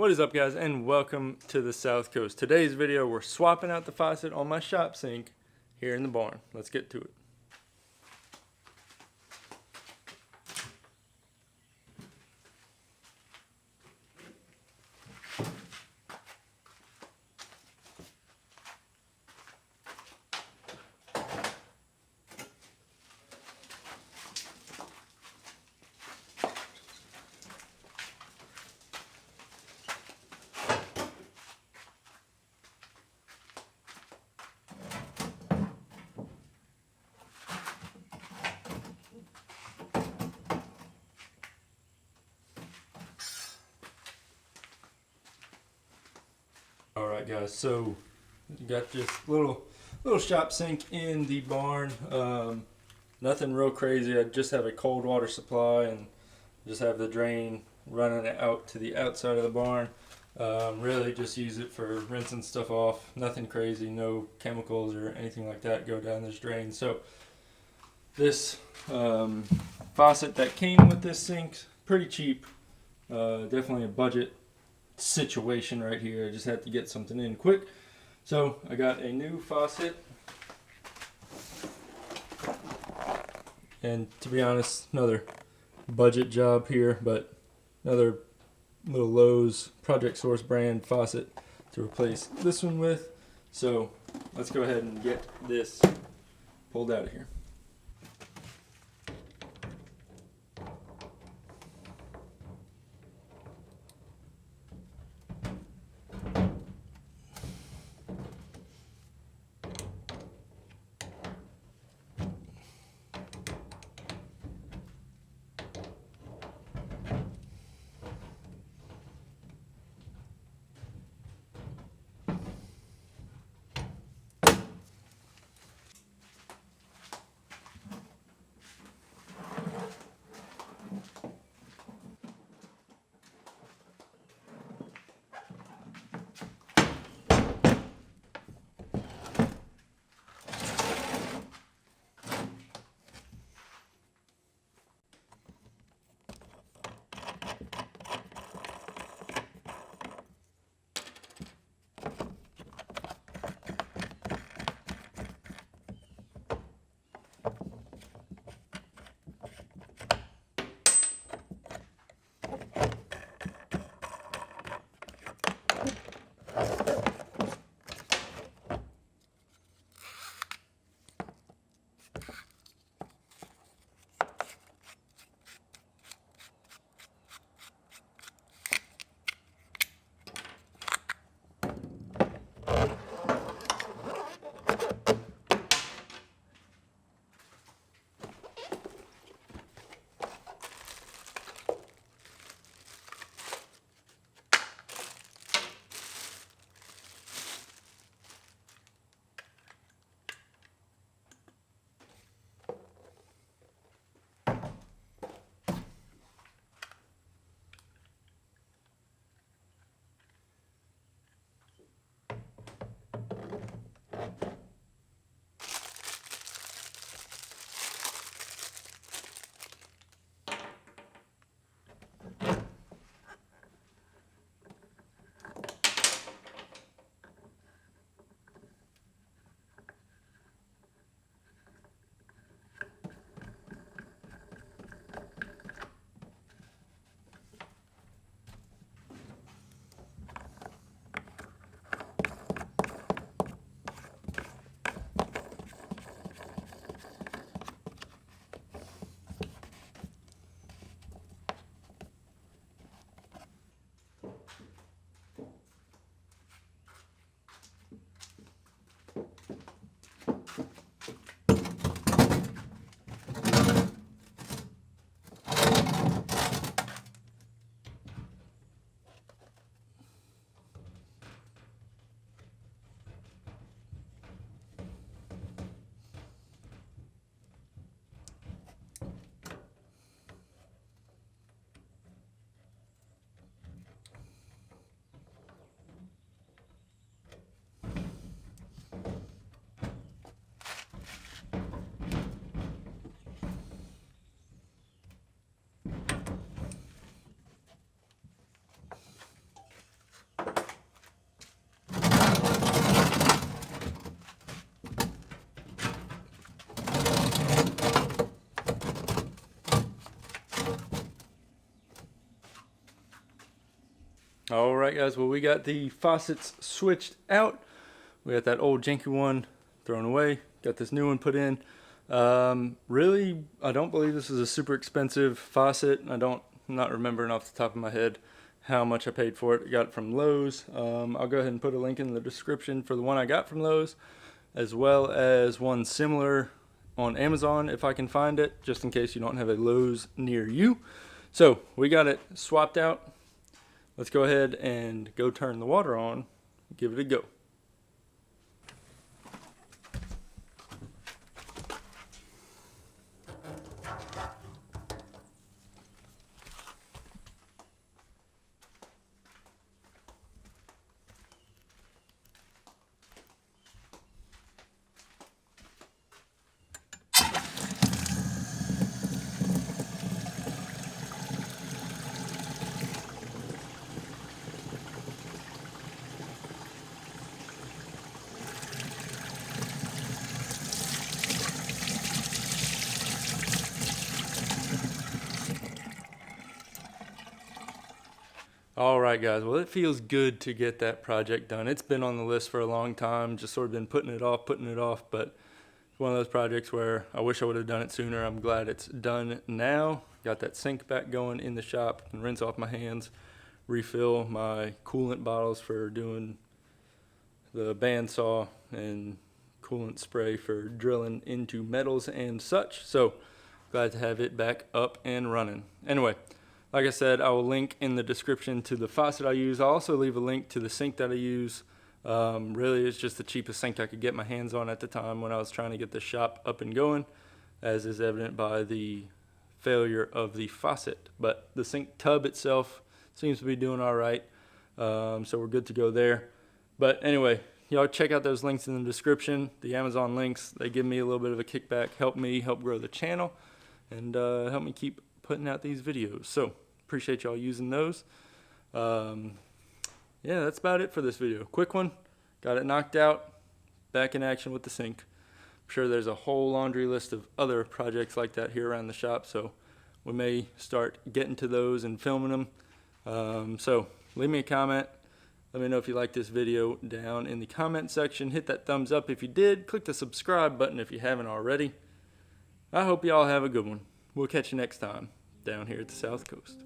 What is up, guys, and welcome to the South Coast. Today's video, we're swapping out the faucet on my shop sink here in the barn. Let's get to it. Alright guys, so you got this little shop sink in the barn. Nothing real crazy. I just have a cold water supply and just have the drain running out to the outside of the barn. Really just use it for rinsing stuff off. Nothing crazy, no chemicals or anything like that go down this drain. So this faucet that came with this sink, pretty cheap. Definitely a budget situation right here. I just had to get something in quick, so I got a new faucet, and to be honest, another budget job here, but another little Lowe's Project Source brand faucet to replace this one with. So let's go ahead and get this pulled out of here. All right, guys. Well, we got the faucets switched out. We got that old janky one thrown away. Got this new one put in. Really, I don't believe this is a super expensive faucet. I'm not remembering off the top of my head how much I paid for it. I got it from Lowe's. I'll go ahead and put a link in the description for the one I got from Lowe's, as well as one similar on Amazon if I can find it, just in case you don't have a Lowe's near you. So we got it swapped out. Let's go ahead and go turn the water on, give it a go. Alright guys, well it feels good to get that project done. It's been on the list for a long time, just sort of been putting it off, but it's one of those projects where I wish I would have done it sooner. I'm glad it's done now. Got that sink back going in the shop, can rinse off my hands, refill my coolant bottles for doing the bandsaw and coolant spray for drilling into metals and such. So glad to have it back up and running. Anyway, like I said, I will link in the description to the faucet I use. I'll also leave a link to the sink that I use. Really, it's just the cheapest sink I could get my hands on at the time when I was trying to get the shop up and going, as is evident by the failure of the faucet. But the sink tub itself seems to be doing all right, so we're good to go there. But anyway, y'all check out those links in the description. The Amazon links, they give me a little bit of a kickback, help grow the channel, and help me keep putting out these videos. So appreciate y'all using those. Yeah, that's about it for this video. Quick one, got it knocked out, back in action with the sink. I'm sure there's a whole laundry list of other projects like that here around the shop, so we may start getting to those and filming them. So leave me a comment. Let me know if you like this video down in the comment section. Hit that thumbs up if you did. Click the subscribe button if you haven't already. I hope y'all have a good one. We'll catch you next time down here at the South Coast.